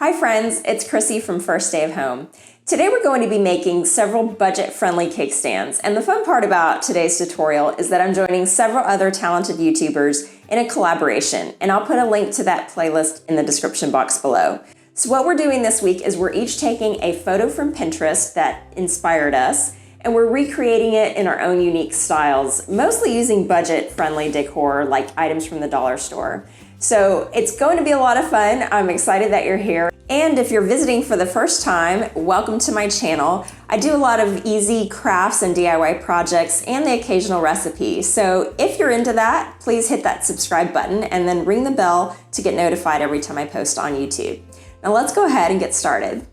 Hi friends, it's Chrissy from First Day of Home. Today we're going to be making several budget-friendly cake stands, and the fun part about today's tutorial is that I'm joining several other talented YouTubers in a collaboration, and I'll put a link to that playlist in the description box below. So what we're doing this week is we're each taking a photo from Pinterest that inspired us, and we're recreating it in our own unique styles, mostly using budget-friendly decor like items from the dollar store. So it's going to be a lot of fun. I'm excited that you're here. And if you're visiting for the first time, welcome to my channel. I do a lot of easy crafts and DIY projects and the occasional recipe. So if you're into that, please hit that subscribe button and then ring the bell to get notified every time I post on YouTube. Now let's go ahead and get started.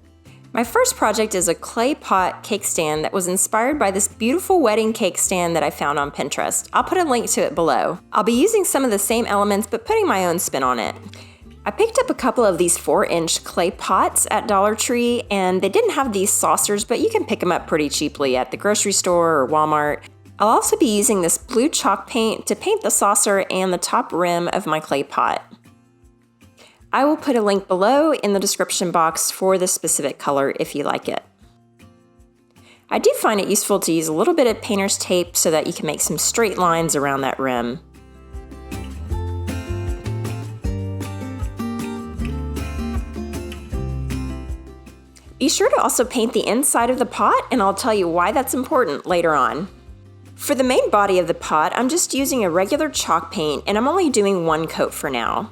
My first project is a clay pot cake stand that was inspired by this beautiful wedding cake stand that I found on Pinterest. I'll put a link to it below. I'll be using some of the same elements but putting my own spin on it. I picked up a couple of these 4-inch clay pots at Dollar Tree, and they didn't have these saucers, but you can pick them up pretty cheaply at the grocery store or Walmart. I'll also be using this blue chalk paint to paint the saucer and the top rim of my clay pot. I will put a link below in the description box for the specific color if you like it. I do find it useful to use a little bit of painter's tape so that you can make some straight lines around that rim. Be sure to also paint the inside of the pot, and I'll tell you why that's important later on. For the main body of the pot, I'm just using a regular chalk paint, and I'm only doing one coat for now.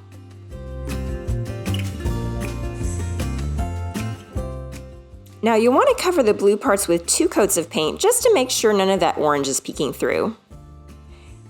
Now you'll want to cover the blue parts with 2 coats of paint just to make sure none of that orange is peeking through.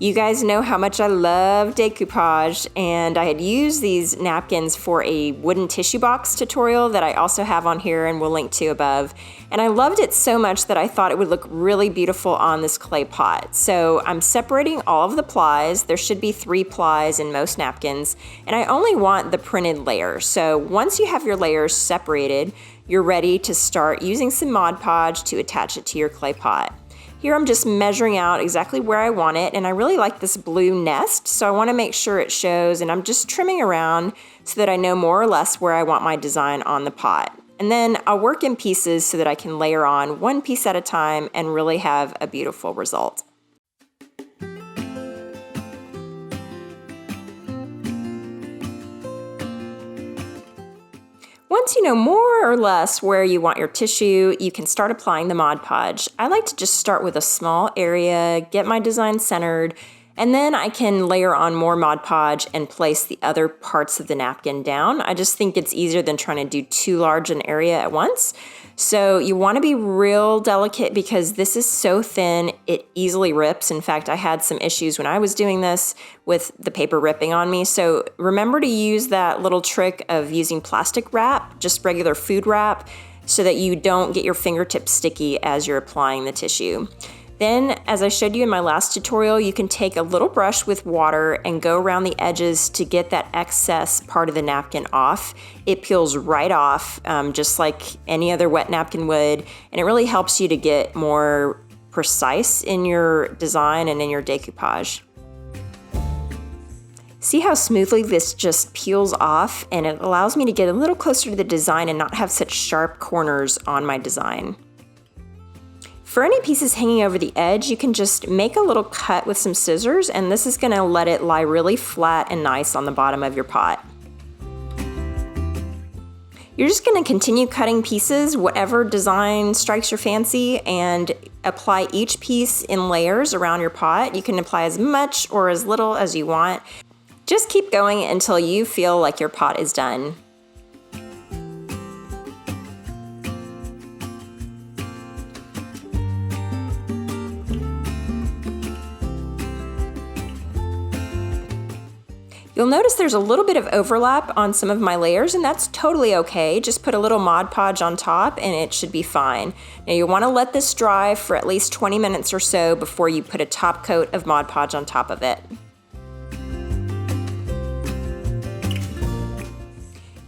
You guys know how much I love decoupage, and I had used these napkins for a wooden tissue box tutorial that I also have on here and will link to above. And I loved it so much that I thought it would look really beautiful on this clay pot. So I'm separating all of the plies. There should be 3 plies in most napkins, and I only want the printed layer. So once you have your layers separated, you're ready to start using some Mod Podge to attach it to your clay pot. Here I'm just measuring out exactly where I want it, and I really like this blue nest, so I want to make sure it shows, and I'm just trimming around so that I know more or less where I want my design on the pot. And then I'll work in pieces so that I can layer on one piece at a time and really have a beautiful result. Once you know more or less where you want your tissue, you can start applying the Mod Podge. I like to just start with a small area, get my design centered, and then I can layer on more Mod Podge and place the other parts of the napkin down. I just think it's easier than trying to do too large an area at once. So you want to be real delicate because this is so thin, it easily rips. In fact, I had some issues when I was doing this with the paper ripping on me. So remember to use that little trick of using plastic wrap, just regular food wrap, so that you don't get your fingertips sticky as you're applying the tissue. Then, as I showed you in my last tutorial, you can take a little brush with water and go around the edges to get that excess part of the napkin off. It peels right off, just like any other wet napkin would, and it really helps you to get more precise in your design and in your decoupage. See how smoothly this just peels off, and it allows me to get a little closer to the design and not have such sharp corners on my design. For any pieces hanging over the edge, you can just make a little cut with some scissors, and this is going to let it lie really flat and nice on the bottom of your pot. You're just going to continue cutting pieces, whatever design strikes your fancy, and apply each piece in layers around your pot. You can apply as much or as little as you want. Just keep going until you feel like your pot is done. You'll notice there's a little bit of overlap on some of my layers, and that's totally okay. Just put a little Mod Podge on top and it should be fine. Now you want to let this dry for at least 20 minutes or so before you put a top coat of Mod Podge on top of it.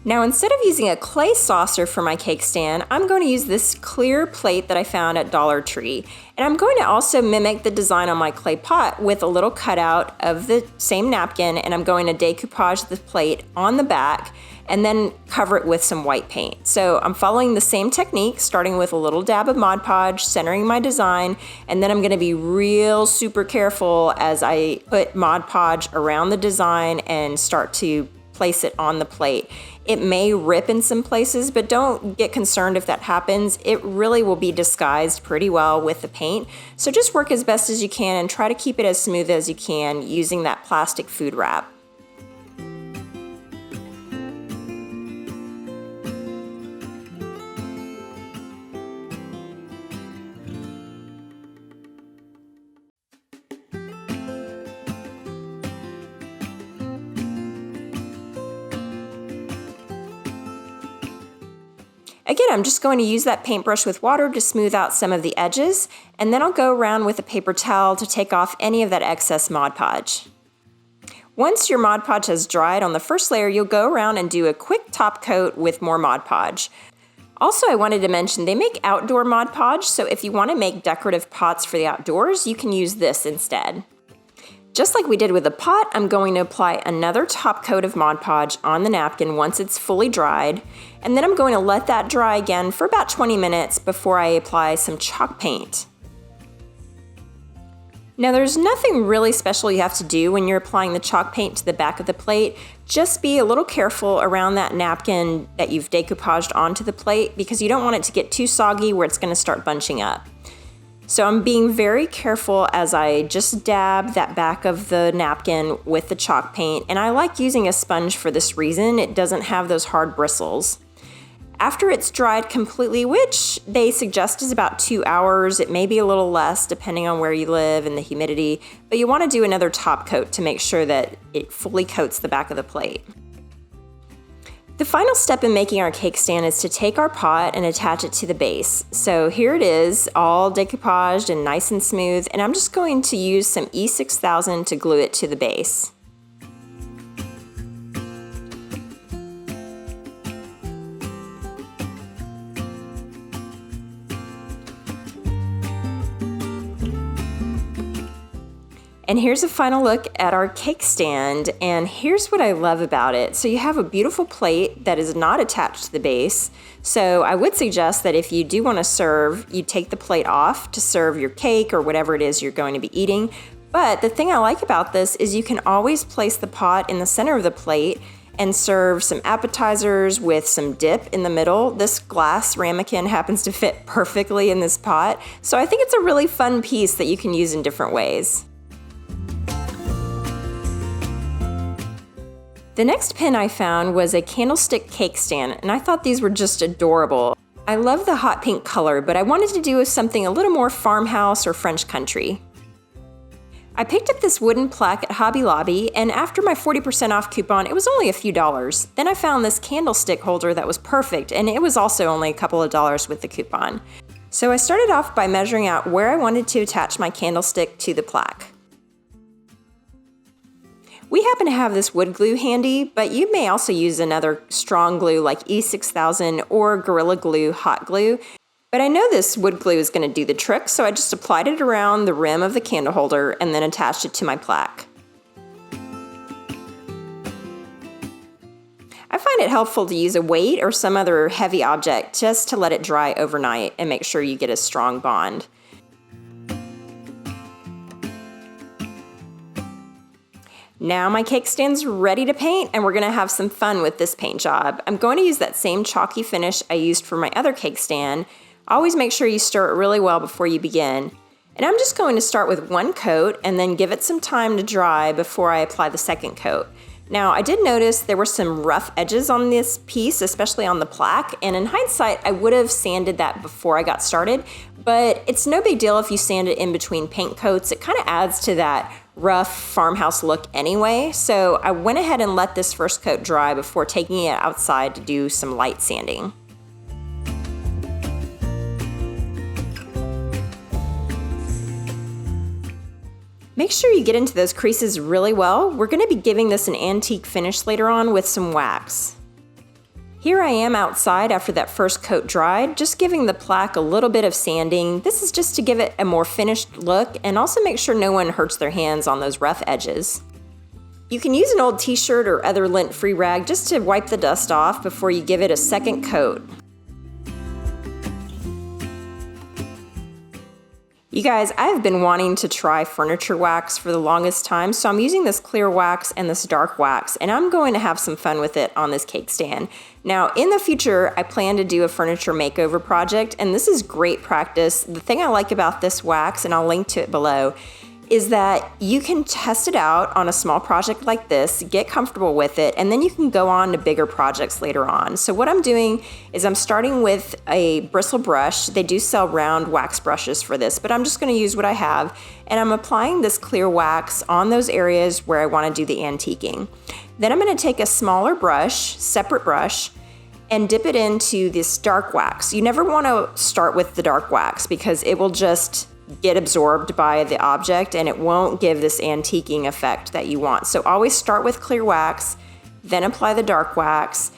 Now instead of using a clay saucer for my cake stand, I'm going to use this clear plate that I found at Dollar Tree. And I'm going to also mimic the design on my clay pot with a little cutout of the same napkin, and I'm going to decoupage the plate on the back and then cover it with some white paint. So I'm following the same technique, starting with a little dab of Mod Podge, centering my design, and then I'm gonna be real super careful as I put Mod Podge around the design and start to place it on the plate. It may rip in some places, but don't get concerned if that happens. It really will be disguised pretty well with the paint. So just work as best as you can and try to keep it as smooth as you can using that plastic food wrap. Again, I'm just going to use that paintbrush with water to smooth out some of the edges, and then I'll go around with a paper towel to take off any of that excess Mod Podge. Once your Mod Podge has dried on the first layer, you'll go around and do a quick top coat with more Mod Podge. Also, I wanted to mention they make outdoor Mod Podge, so if you want to make decorative pots for the outdoors, you can use this instead. Just like we did with the pot, I'm going to apply another top coat of Mod Podge on the napkin once it's fully dried, and then I'm going to let that dry again for about 20 minutes before I apply some chalk paint. Now there's nothing really special you have to do when you're applying the chalk paint to the back of the plate. Just be a little careful around that napkin that you've decoupaged onto the plate because you don't want it to get too soggy where it's going to start bunching up. So I'm being very careful as I just dab that back of the napkin with the chalk paint, and I like using a sponge for this reason. It doesn't have those hard bristles. After it's dried completely, which they suggest is about 2 hours, it may be a little less depending on where you live and the humidity, but you want to do another top coat to make sure that it fully coats the back of the plate. The final step in making our cake stand is to take our pot and attach it to the base. So here it is, all decoupaged and nice and smooth, and I'm just going to use some E6000 to glue it to the base. And here's a final look at our cake stand, and here's what I love about it. So you have a beautiful plate that is not attached to the base. So I would suggest that if you do want to serve, you take the plate off to serve your cake or whatever it is you're going to be eating. But the thing I like about this is you can always place the pot in the center of the plate and serve some appetizers with some dip in the middle. This glass ramekin happens to fit perfectly in this pot. So I think it's a really fun piece that you can use in different ways. The next pin I found was a candlestick cake stand, and I thought these were just adorable. I love the hot pink color, but I wanted to do something a little more farmhouse or French country. I picked up this wooden plaque at Hobby Lobby, and after my 40% off coupon, it was only a few dollars. Then I found this candlestick holder that was perfect, and it was also only a couple of dollars with the coupon. So I started off by measuring out where I wanted to attach my candlestick to the plaque. We happen to have this wood glue handy, but you may also use another strong glue like E6000 or Gorilla Glue hot glue. But I know this wood glue is going to do the trick, so I just applied it around the rim of the candle holder and then attached it to my plaque. I find it helpful to use a weight or some other heavy object just to let it dry overnight and make sure you get a strong bond. Now my cake stand's ready to paint, and we're gonna have some fun with this paint job. I'm going to use that same chalky finish I used for my other cake stand. Always make sure you stir it really well before you begin. And I'm just going to start with one coat and then give it some time to dry before I apply the second coat. Now I did notice there were some rough edges on this piece, especially on the plaque, and in hindsight I would have sanded that before I got started, but it's no big deal if you sand it in between paint coats. It kind of adds to that rough farmhouse look anyway, so I went ahead and let this first coat dry before taking it outside to do some light sanding. Make sure you get into those creases really well. We're going to be giving this an antique finish later on with some wax. Here I am outside after that first coat dried, just giving the plaque a little bit of sanding. This is just to give it a more finished look and also make sure no one hurts their hands on those rough edges. You can use an old t-shirt or other lint-free rag just to wipe the dust off before you give it a second coat. You guys, I've been wanting to try furniture wax for the longest time, so I'm using this clear wax and this dark wax, and I'm going to have some fun with it on this cake stand. Now, in the future, I plan to do a furniture makeover project, and this is great practice. The thing I like about this wax, and I'll link to it below, is that you can test it out on a small project like this, get comfortable with it, and then you can go on to bigger projects later on. So what I'm doing is I'm starting with a bristle brush. They do sell round wax brushes for this, but I'm just gonna use what I have, and I'm applying this clear wax on those areas where I wanna do the antiquing. Then I'm gonna take a smaller brush, separate brush, and dip it into this dark wax. You never wanna start with the dark wax because it will just get absorbed by the object and it won't give this antiquing effect that you want. So always start with clear wax, then apply the dark wax,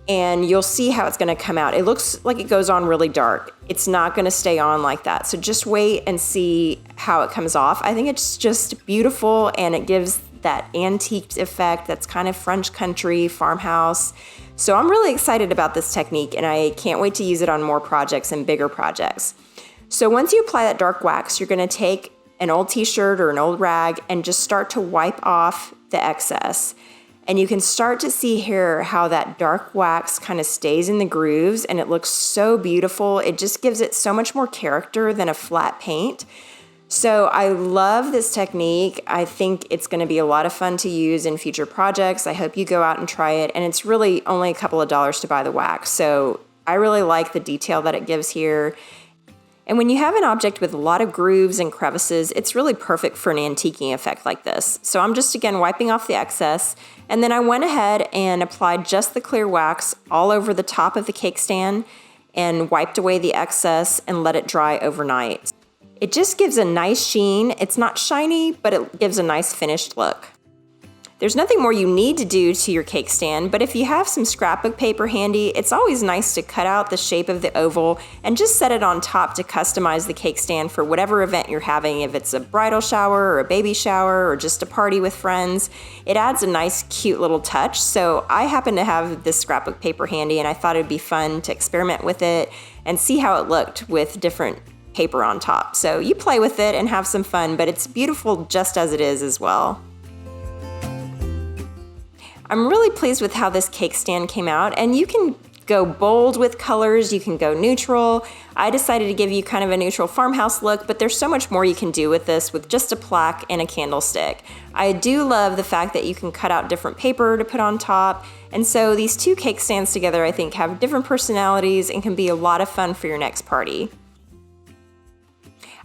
and you'll see how it's gonna come out. It looks like it goes on really dark. It's not gonna stay on like that. So just wait and see how it comes off. I think it's just beautiful and it gives that antique effect that's kind of French country, farmhouse. So I'm really excited about this technique and I can't wait to use it on more projects and bigger projects. So once you apply that dark wax, you're gonna take an old t-shirt or an old rag and just start to wipe off the excess. And you can start to see here how that dark wax kind of stays in the grooves and it looks so beautiful. It just gives it so much more character than a flat paint. So I love this technique. I think it's gonna be a lot of fun to use in future projects. I hope you go out and try it. And it's really only a couple of dollars to buy the wax. So I really like the detail that it gives here. And when you have an object with a lot of grooves and crevices, it's really perfect for an antiquing effect like this. So I'm just again wiping off the excess, and then I went ahead and applied just the clear wax all over the top of the cake stand and wiped away the excess and let it dry overnight. It just gives a nice sheen. It's not shiny, but it gives a nice finished look. There's nothing more you need to do to your cake stand, but if you have some scrapbook paper handy, it's always nice to cut out the shape of the oval and just set it on top to customize the cake stand for whatever event you're having, if it's a bridal shower or a baby shower or just a party with friends. It adds a nice, cute little touch. So I happen to have this scrapbook paper handy and I thought it'd be fun to experiment with it and see how it looked with different paper on top. So you play with it and have some fun, but it's beautiful just as it is as well. I'm really pleased with how this cake stand came out, and you can go bold with colors, you can go neutral. I decided to give you kind of a neutral farmhouse look, but there's so much more you can do with this with just a plaque and a candlestick. I do love the fact that you can cut out different paper to put on top, and so these two cake stands together I think have different personalities and can be a lot of fun for your next party.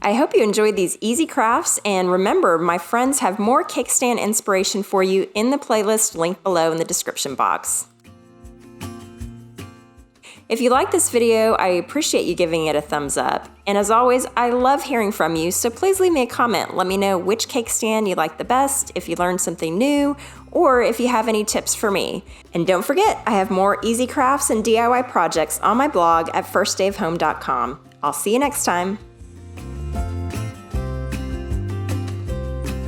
I hope you enjoyed these easy crafts, and remember, my friends have more cake stand inspiration for you in the playlist linked below in the description box. If you like this video, I appreciate you giving it a thumbs up. And as always, I love hearing from you, so please leave me a comment. Let me know which cake stand you like the best, if you learned something new, or if you have any tips for me. And don't forget, I have more easy crafts and DIY projects on my blog at firstdayofhome.com. I'll see you next time.